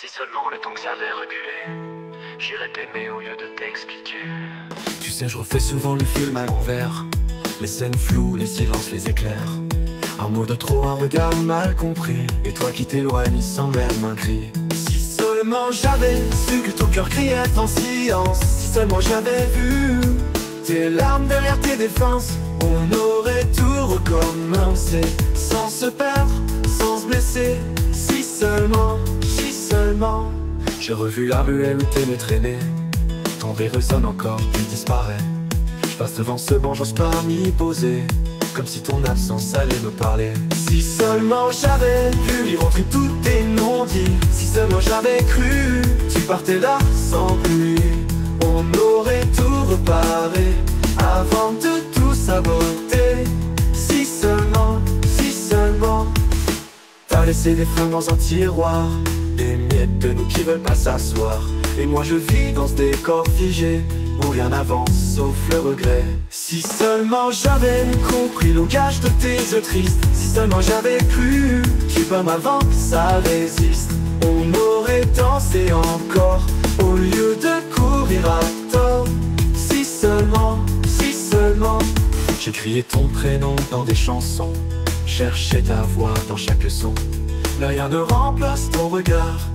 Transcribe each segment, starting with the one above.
Si seulement le temps que j'avais reculé, j'irais t'aimer au lieu de t'expliquer. Tu sais, je refais souvent le film à l'envers. Les scènes floues, les silences, les éclairs. Un mot de trop, un regard mal compris. Et toi qui t'éloignes sans même un cri. Si seulement j'avais su que ton cœur criait en silence. Si seulement j'avais vu tes larmes derrière tes défenses, on aurait tout recommencé. Sans se perdre, sans se blesser. Si seulement, si seulement. J'ai revu la ruelle où t'aimais traîner. Ton rire résonne encore, puis disparaît. Je passe devant ce banc, j'ose pas m'y poser. Comme si ton absence allait me parler. Si seulement j'avais pu lire entrer tous tes non-dits. Si seulement j'avais cru, tu partais là sans pluie. On aurait tout reparé avant de tout saboter. Si seulement, si seulement. T'as laissé des flammes dans un tiroir, des miettes de nous qui veulent pas s'asseoir. Et moi je vis dans ce décor figé où rien n'avance sauf le regret. Si seulement j'avais compris le langage de tes yeux tristes. Si seulement j'avais cru tu peux m'avant ça résiste. On aurait dansé encore au lieu de courir à tort. Si seulement, si seulement. J'ai crié ton prénom dans des chansons, cherchais ta voix dans chaque son. Mais rien ne remplace ton regard,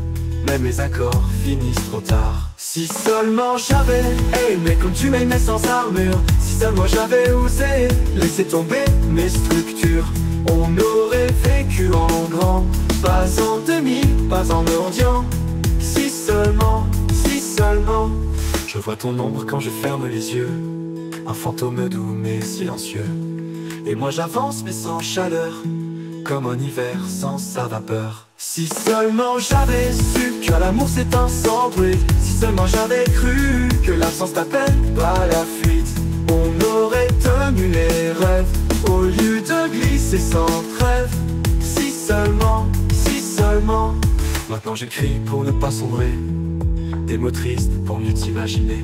même les accords finissent trop tard. Si seulement j'avais aimé comme tu m'aimais sans armure. Si seulement j'avais osé laisser tomber mes structures. On aurait vécu en grand, pas en demi, pas en mendiant. Si seulement, si seulement. Je vois ton ombre quand je ferme les yeux, un fantôme doux mais silencieux. Et moi j'avance mais sans chaleur, comme un hiver sans sa vapeur. Si seulement j'avais su que l'amour s'éteint sans bruit. Si seulement j'avais cru que l'absence t'appelle pas la fuite. On aurait tenu les rêves au lieu de glisser sans trêve. Si seulement, si seulement. Maintenant j'écris pour ne pas sombrer, des mots tristes pour mieux t'imaginer.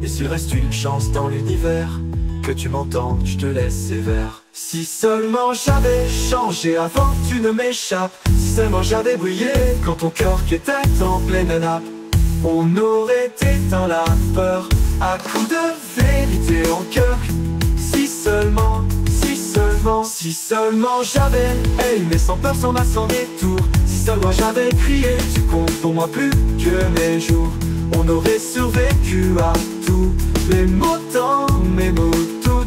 Et s'il reste une chance dans l'univers, que tu m'entendes, je te laisse ces vers. Si seulement j'avais changé avant que tu ne m'échappes. Si seulement j'avais brillé quand ton cœur qui était en pleine nappe. On aurait éteint la peur à coups de vérité en cœur. Si seulement, si seulement. Si seulement j'avais aimé sans peur, sans masse, sans détour. Si seulement j'avais crié, tu comptes pour moi plus que mes jours. On aurait survécu à tous les mots dans mes mots toutes.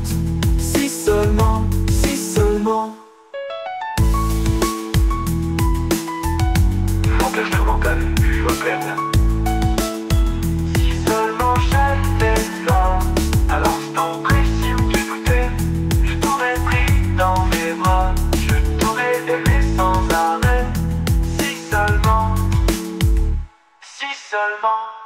Si seulement, si seulement. Mon instrument calme, je vois peine. Si seulement j'étais là, à l'instant précis où tu doutais, je t'aurais pris dans mes bras, je t'aurais aimé sans arrêt. Si seulement, si seulement.